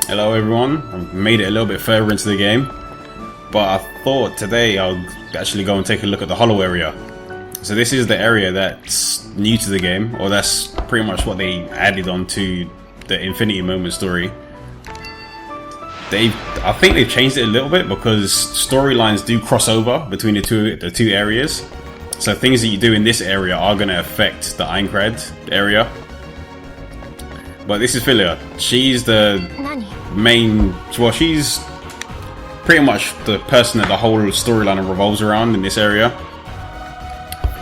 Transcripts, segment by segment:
Hello everyone, I've made it a little bit further into the game, but I thought today I'll actually go and take a look at the Hollow area. So this is the area that's new to the game, or that's pretty much what they added onto the Infinity Moment story. I think they've changed it a little bit because storylines do cross over between the two areas. So things that you do in this area are going to affect the Aincrad area. But this is Philia. She's the main, well, she's pretty much the person that the whole storyline revolves around in this area.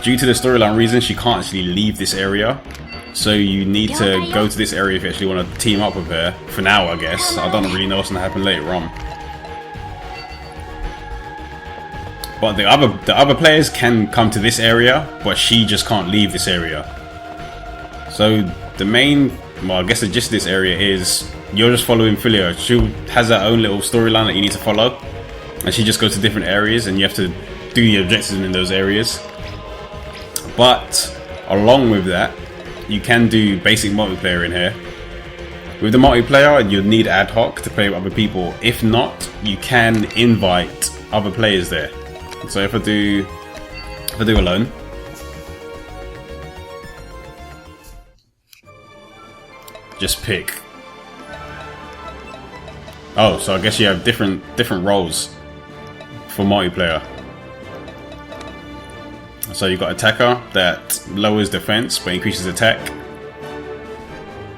Due to the storyline reason, she can't actually leave this area. So you need to go to this area if you actually want to team up with her. For now, I guess. I don't really know what's going to happen later on. But the other players can come to this area, but she just can't leave this area. So the main, well, I guess the gist of this area is you're just following Philia. She has her own little storyline that you need to follow, and she just goes to different areas, and you have to do the objectives in those areas. But along with that, you can do basic multiplayer in here. With the multiplayer, you'll need ad hoc to play with other people. If not, you can invite other players there. So if I do alone, just pick. Oh, so I guess you have different roles for multiplayer. So you've got attacker that lowers defense but increases attack.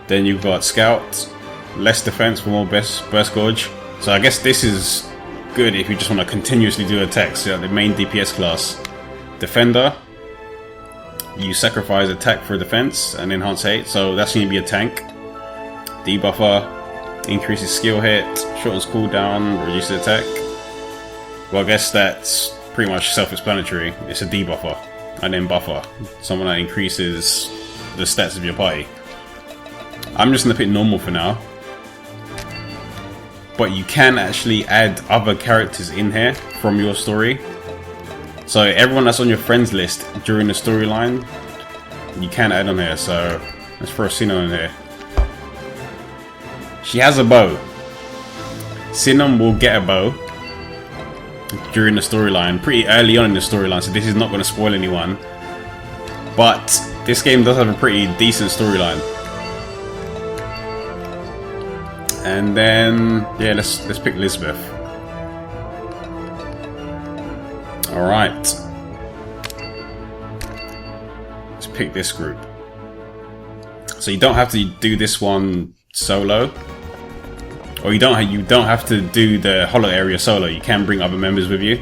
Then you've got scout, less defense for more burst gauge. So I guess this is good if you just want to continuously do attacks. So the main DPS class. Defender, you sacrifice attack for defense and enhance hate, so that's going to be a tank. Debuffer, increases skill hit, shortens cooldown, reduces attack. Well, I guess that's pretty much self-explanatory. It's a debuffer. And then buffer, someone that increases the stats of your party. I'm just going to pick normal for now. But you can actually add other characters in here from your story. So everyone that's on your friends list during the storyline, you can add on here. So let's throw Sinon in here. She has a bow. Sinon will get a bow during the storyline, pretty early on in the storyline, so this is not going to spoil anyone. But this game does have a pretty decent storyline. And then, yeah, let's pick Elizabeth. Alright. Let's pick this group. So you don't have to do this one solo. Or you don't have to do the Hollow area solo. You can bring other members with you.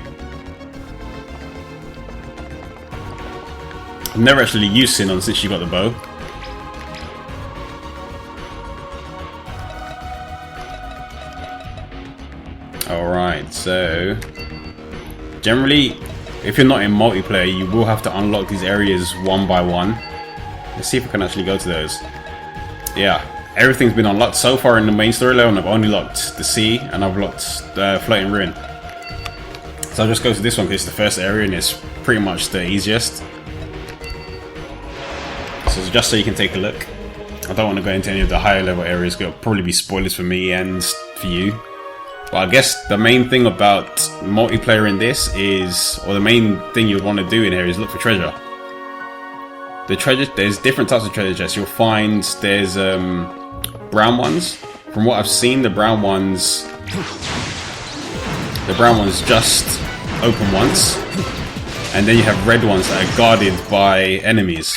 I've never actually used Sinon since she got the bow. Alright, so generally, if you're not in multiplayer, you will have to unlock these areas one by one. Let's see if we can actually go to those. Yeah, everything's been unlocked so far in the main storyline. I've only locked the sea and I've locked the floating ruin. So I'll just go to this one because it's the first area and it's pretty much the easiest. So just so you can take a look. I don't want to go into any of the higher level areas, it'll probably be spoilers for me and for you. But I guess the main thing about multiplayer in this is, or the main thing you'd want to do in here is look for treasure. There's different types of treasure chests. You'll find there's brown ones. From what I've seen, the brown ones just open once, and then you have red ones that are guarded by enemies.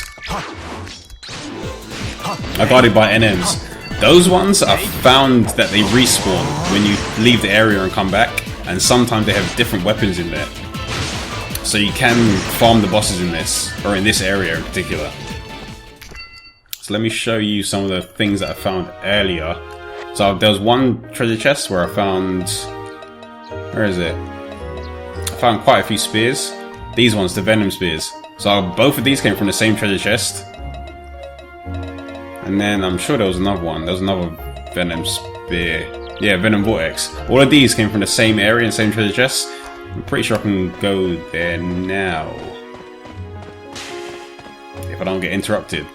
Are guarded by NMs. Those ones are found that they respawn when you leave the area and come back, and sometimes they have different weapons in there. So you can farm the bosses in this, or in this area in particular. So let me show you some of the things that I found earlier. So there was one treasure chest where I found... where is it? I found quite a few spears. These ones, the venom spears. So both of these came from the same treasure chest. And then I'm sure there was another one. There was another venom spear. Yeah, venom vortex. All of these came from the same area and same treasure chest. I'm pretty sure I can go there now. If I don't get interrupted.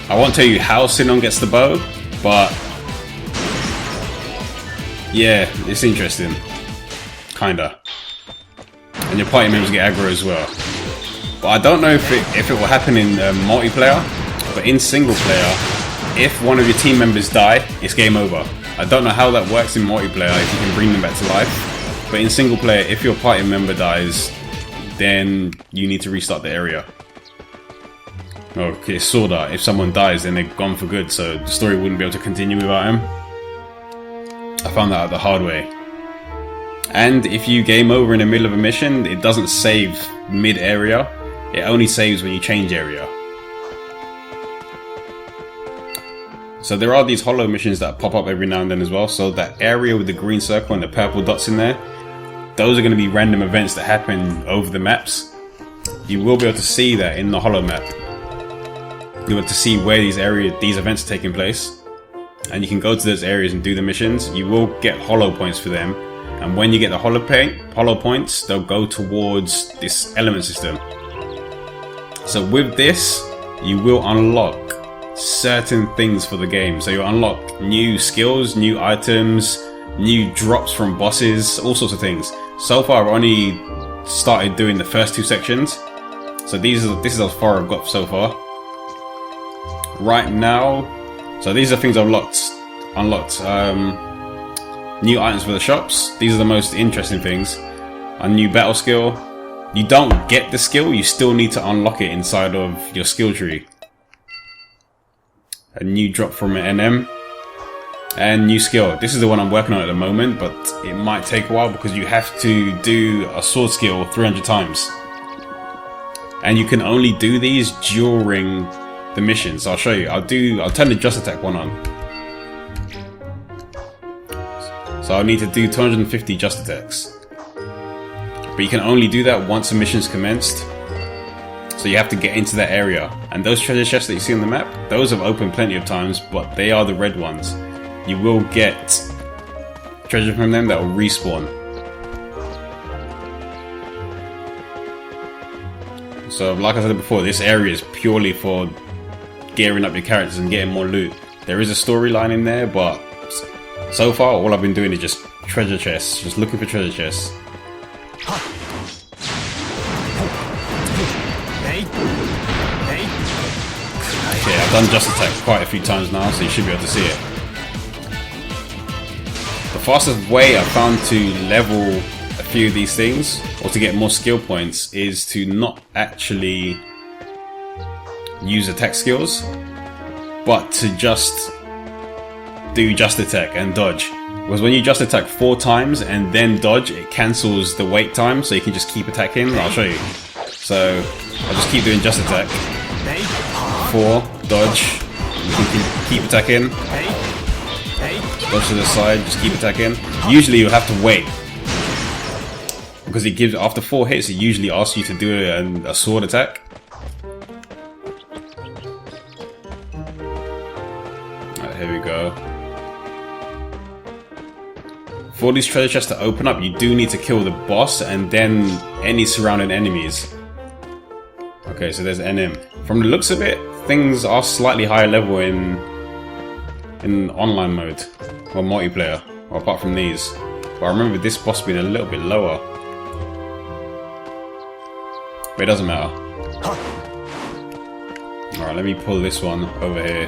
I won't tell you how Sinon gets the bow, but yeah, it's interesting. Kinda. And your party members get aggro as well. But I don't know if it will happen in multiplayer, but in single player, if one of your team members die, it's game over. I don't know how that works in multiplayer, if you can bring them back to life. But in single player, if your party member dies, then you need to restart the area. Okay, sorta. If someone dies, then they're gone for good, so the story wouldn't be able to continue without him. I found that out the hard way. And if you game over in the middle of a mission, it doesn't save mid-area. It only saves when you change area. So there are these hollow missions that pop up every now and then as well. So that area with the green circle and the purple dots in there, those are going to be random events that happen over the maps. You will be able to see that in the hollow map. You'll be able to see where these events are taking place. And you can go to those areas and do the missions. You will get hollow points for them. And when you get the hollow points, they'll go towards this element system. So with this, you will unlock certain things for the game. So you'll unlock new skills, new items, new drops from bosses, all sorts of things. So far, I've only started doing the first 2 sections. So this is how far I've got so far. Right now, so these are things I've unlocked. New items for the shops. These are the most interesting things. A new battle skill. You don't get the skill, you still need to unlock it inside of your skill tree. A new drop from an NM. And new skill. This is the one I'm working on at the moment, but it might take a while because you have to do a sword skill 300 times. And you can only do these during the missions. So I'll show you. I'll turn the Just Attack one on. So I'll need to do 250 Just Attacks. But you can only do that once a mission's commenced. So you have to get into that area. And those treasure chests that you see on the map, those have opened plenty of times, but they are the red ones. You will get treasure from them that will respawn. So like I said before, this area is purely for gearing up your characters and getting more loot. There is a storyline in there, but so far all I've been doing is just treasure chests, just looking for treasure chests. Okay, I've done Just Attack quite a few times now, so you should be able to see it. The fastest way I found to level a few of these things, or to get more skill points, is to not actually use attack skills, but to just do Just Attack and dodge. Because when you Just Attack 4 times and then dodge, it cancels the wait time, so you can just keep attacking. I'll show you. So I'll just keep doing Just Attack. 4, dodge, you can keep attacking. Dodge to the side, just keep attacking. Usually you'll have to wait, because it gives, after 4 hits, it usually asks you to do a sword attack. Alright, here we go. For these treasure chests to open up, you do need to kill the boss and then any surrounding enemies. Okay, so there's NM. From the looks of it, things are slightly higher level in online mode or multiplayer, or apart from these. But I remember this boss being a little bit lower. But it doesn't matter. Alright, let me pull this one over here.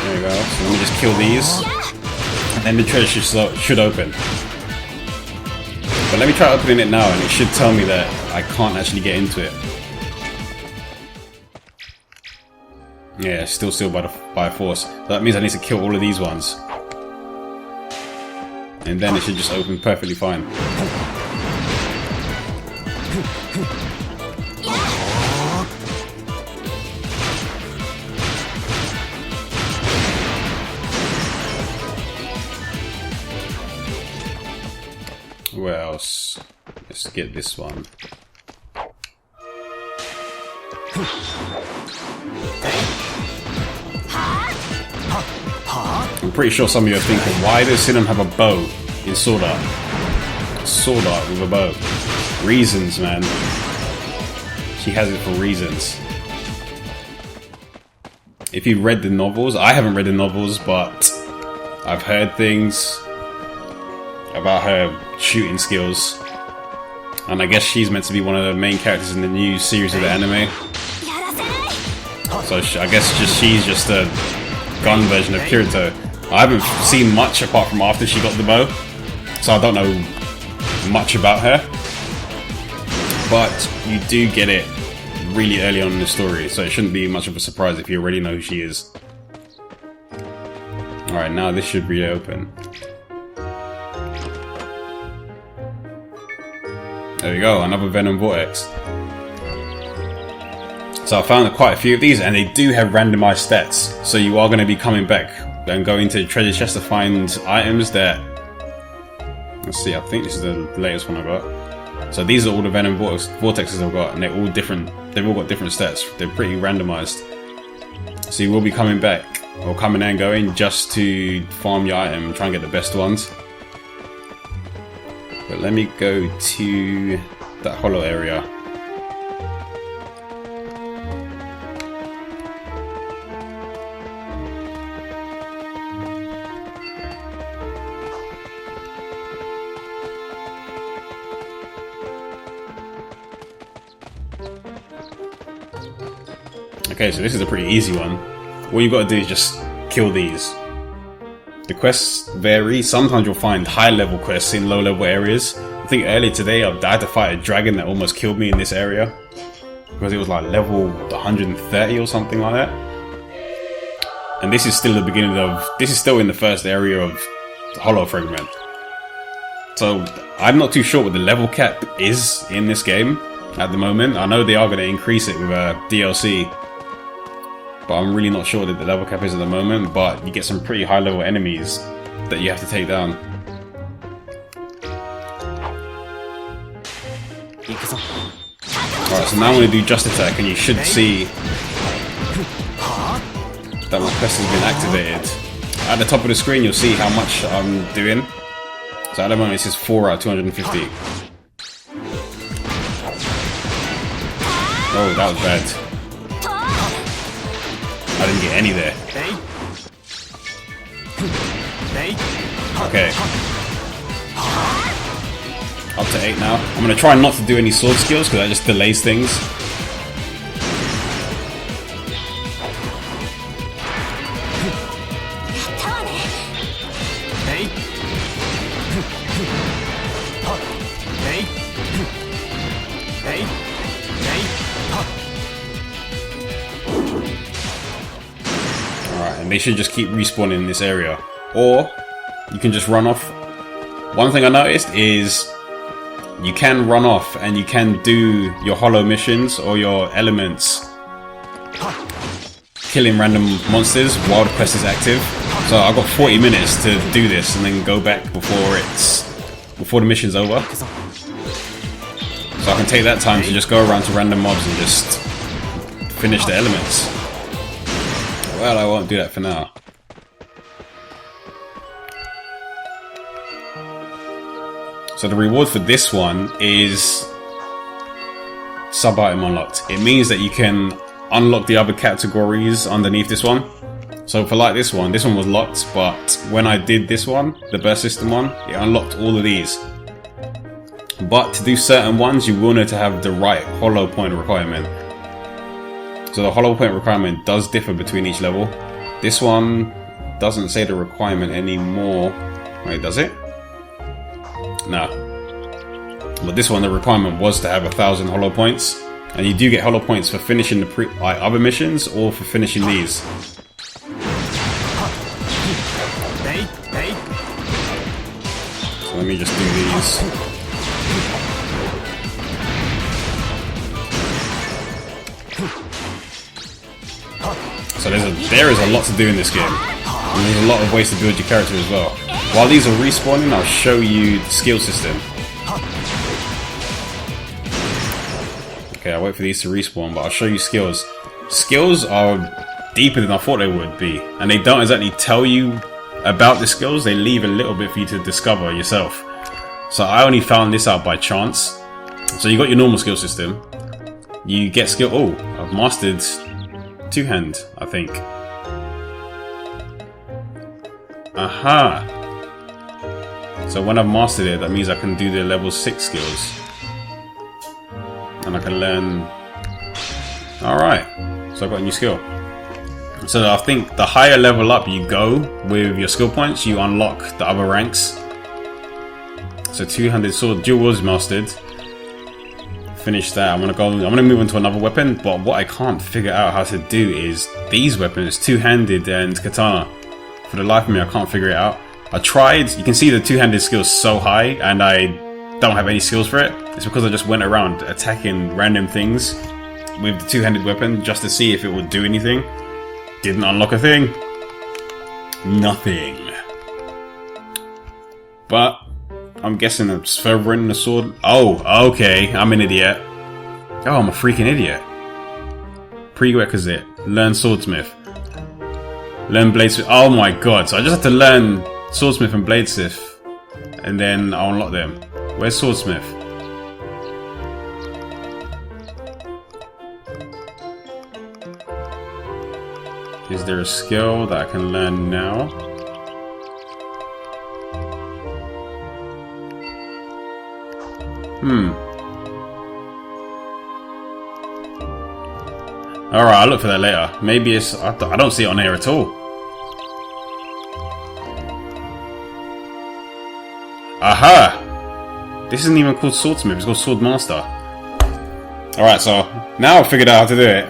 There we go, so let me just kill these, and then the treasure should open. But let me try opening it now, and it should tell me that I can't actually get into it. Yeah, it's still sealed by force. So that means I need to kill all of these ones. And then it should just open perfectly fine. Where else? Let's get this one. I'm pretty sure some of you are thinking, why does Sinum have a bow in Sword Art? Sword Art with a bow. Reasons, man. She has it for reasons. If you read the novels, I haven't read the novels, but I've heard things about her shooting skills. And I guess she's meant to be one of the main characters in the new series of the anime. So I guess she's just a gun version of Kirito. I haven't seen much apart from after she got the bow, so I don't know much about her. But you do get it really early on in the story, so it shouldn't be much of a surprise if you already know who she is. Alright, now this should reopen. There we go, another Venom Vortex. So I found quite a few of these, and they do have randomized stats. So you are going to be coming back and going to the treasure chest to find items that... Let's see, I think this is the latest one I got. So these are all the Venom Vortexes I've got, and they're all different. They've all got different stats. They're pretty randomized. So you will be coming back, or coming and going, just to farm your item and try and get the best ones. But let me go to that hollow area. Okay, so this is a pretty easy one. All you've got to do is just kill these. The quests vary. Sometimes you'll find high level quests in low level areas. I think earlier today I had to fight a dragon that almost killed me in this area. Because it was like level 130 or something like that. And this is still the beginning of... This is still in the first area of Hollow Fragment. So I'm not too sure what the level cap is in this game at the moment. I know they are going to increase it with a DLC. But I'm really not sure that the level cap is at the moment, but you get some pretty high level enemies that you have to take down. Alright, so now I'm going to do Just Attack, and you should see that my quest has been activated. At the top of the screen you'll see how much I'm doing. So at the moment it says 4 out of 250. Oh, that was bad. I didn't get any there. Okay. Up to 8 now. I'm going to try not to do any sword skills because that just delays things. Alright, and they should just keep respawning in this area. Or you can just run off. One thing I noticed is you can run off and you can do your hollow missions or your elements killing random monsters while the quest is active. So I've got 40 minutes to do this and then go back before the mission's over. So I can take that time to just go around to random mobs and just finish the elements. Well, I won't do that for now. So the reward for this one is sub-item unlocked. It means that you can unlock the other categories underneath this one. So for like this one was locked, but when I did this one, the burst system one, it unlocked all of these. But to do certain ones, you will need to have the right hollow point requirement. So the hollow point requirement does differ between each level. This one doesn't say the requirement anymore. Wait, does it? No. But this one, the requirement was to have 1,000 hollow points. And you do get hollow points for finishing the other missions or for finishing these. So let me just do these. So there is a lot to do in this game. And there's a lot of ways to build your character as well. While these are respawning, I'll show you the skill system. Okay, I'll wait for these to respawn, but I'll show you skills. Skills are deeper than I thought they would be. And they don't exactly tell you about the skills, they leave a little bit for you to discover yourself. So I only found this out by chance. So you got your normal skill system. You get skill. Oh, I've mastered two-hand, I think. Aha! So when I've mastered it, that means I can do the level 6 skills. And I can learn... Alright, so I've got a new skill. So I think the higher level up you go with your skill points, you unlock the other ranks. So two-handed sword, dual wields mastered. Finish that. I'm gonna move on to another weapon, but what I can't figure out how to do is these weapons, two-handed and katana. For the life of me, I can't figure it out. I tried. You can see the two-handed skill is so high, and I don't have any skills for it. It's because I just went around attacking random things with the two-handed weapon just to see if it would do anything. Didn't unlock a thing. Nothing. But I'm guessing it's further in the sword. Oh, okay. I'm an idiot. Oh, I'm a freaking idiot. Prerequisite. Learn swordsmith. Learn bladesmith. Oh my god. So I just have to learn swordsmith and bladesmith. And then I'll unlock them. Where's swordsmith? Is there a skill that I can learn now? Alright, I'll look for that later. Maybe it's... I don't see it on here at all. Aha! This isn't even called swordsmith, it's called swordmaster. Alright, so now I've figured out how to do it.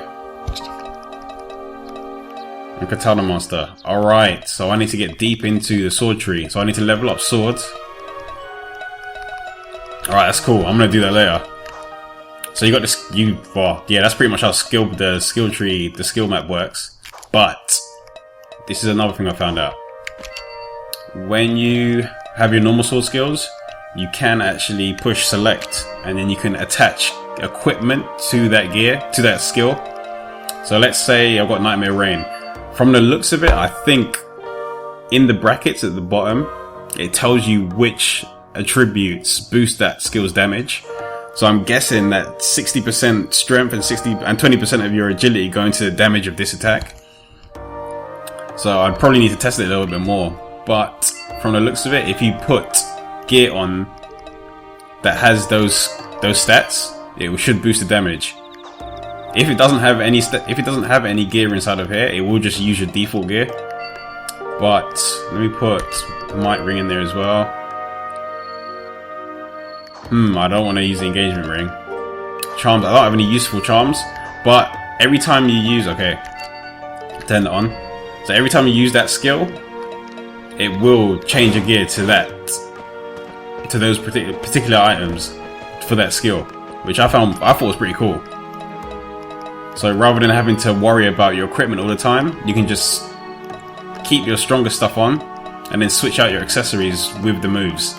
And katana master. Alright, so I need to get deep into the sword tree. So I need to level up swords. Alright, that's cool. I'm gonna do that later. So you got this. Well, yeah, that's pretty much how the skill tree, the skill map works. But this is another thing I found out. When you have your normal sword skills, you can actually push select, and then you can attach equipment to that gear, to that skill. So let's say I've got Nightmare Rain. From the looks of it, I think in the brackets at the bottom, it tells you which attributes boost that skill's damage. So I'm guessing that 60% strength and 20% of your agility go into the damage of this attack. So I'd probably need to test it a little bit more. But from the looks of it, if you put gear on that has those stats, it should boost the damage. If it doesn't have any gear inside of here, it will just use your default gear. But let me put Might Ring in there as well. I don't want to use the engagement ring. Charms, I don't have any useful charms, but every time you use, okay, turn it on. So every time you use that skill, it will change a gear to those particular items for that skill, which I thought was pretty cool. So rather than having to worry about your equipment all the time, you can just keep your stronger stuff on and then switch out your accessories with the moves.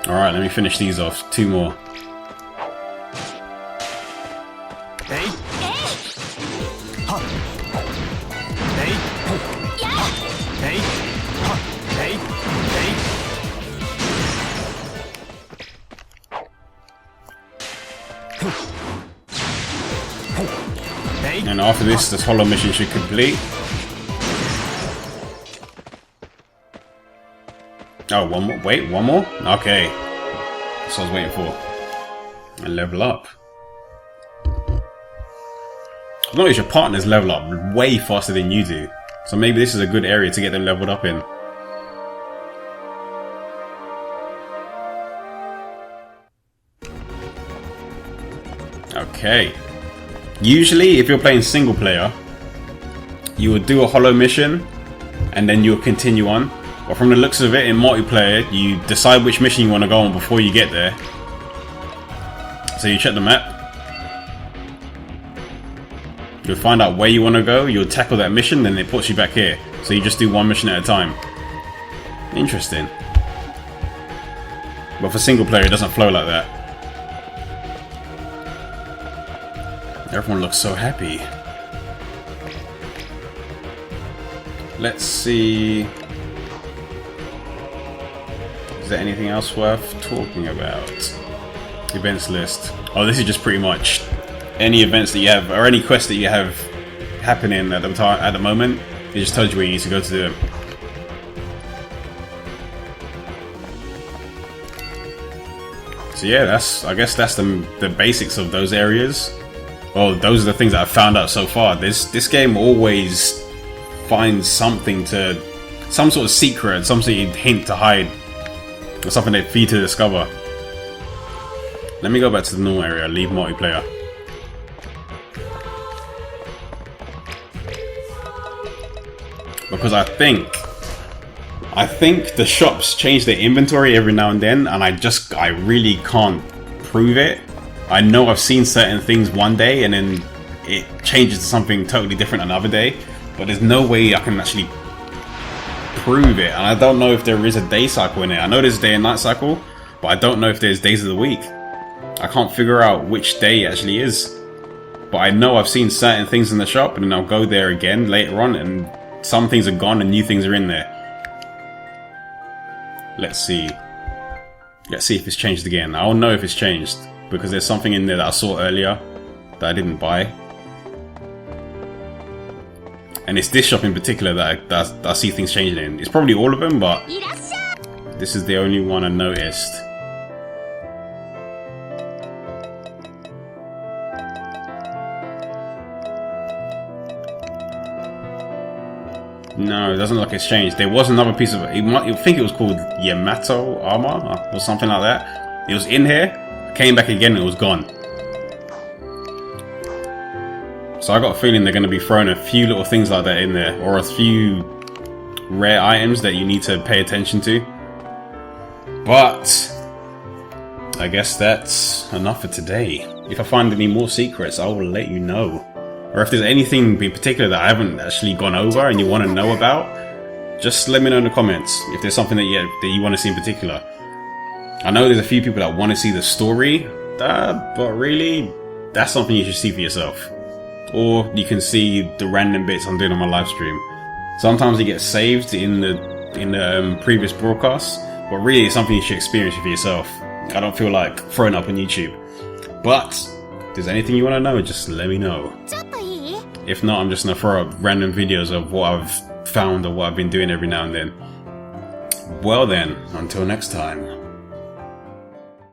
Alright, let me finish these off. 2 more. Hey. And after this hollow mission should complete. Oh, one more. Wait, one more? Okay. That's what I was waiting for. And level up. Notice your partners level up way faster than you do. So maybe this is a good area to get them leveled up in. Okay. Usually, if you're playing single player, you would do a hollow mission and then you'll continue on. But from the looks of it, in multiplayer, you decide which mission you want to go on before you get there. So you check the map. You'll find out where you want to go, you'll tackle that mission, then it puts you back here. So you just do one mission at a time. Interesting. But for single player, it doesn't flow like that. Everyone looks so happy. Let's see. Is there anything else worth talking about? Events list. Oh, this is just pretty much any events that you have, or any quests that you have happening at the moment. It just tells you where you need to go to do them. So yeah, I guess that's the basics of those areas. Well, those are the things that I've found out so far. This game always finds something some sort of secret, some sort of hint to hide, or something for you to discover. Let me go back to the normal area, leave multiplayer. Because I think the shops change their inventory every now and then, and I really can't prove it. I know I've seen certain things one day and then it changes to something totally different another day, but there's no way I can actually prove it, and I don't know if there is a day cycle in it. I know there's a day and night cycle, but I don't know if there's days of the week. I can't figure out which day it actually is. But I know I've seen certain things in the shop, and then I'll go there again later on, and some things are gone and new things are in there. Let's see. Let's see if it's changed again. I'll know if it's changed, because there's something in there that I saw earlier that I didn't buy. And it's this shop in particular that I see things changing in. It's probably all of them, but this is the only one I noticed. No, it doesn't look like it's changed. There was another piece of it. I think it was called Yamato armor or something like that. It was in here, came back again, and it was gone. So I got a feeling they're going to be throwing a few little things like that in there, or a few rare items that you need to pay attention to. But I guess that's enough for today. If I find any more secrets, I will let you know. Or if there's anything in particular that I haven't actually gone over and you want to know about, just let me know in the comments if there's something that you want to see in particular. I know there's a few people that want to see the story, but really, that's something you should see for yourself. Or you can see the random bits I'm doing on my live stream. Sometimes they get saved in the previous broadcasts, but really it's something you should experience for yourself. I don't feel like throwing it up on YouTube. But if there's anything you want to know, just let me know. If not, I'm just going to throw up random videos of what I've found or what I've been doing every now and then. Well then, until next time.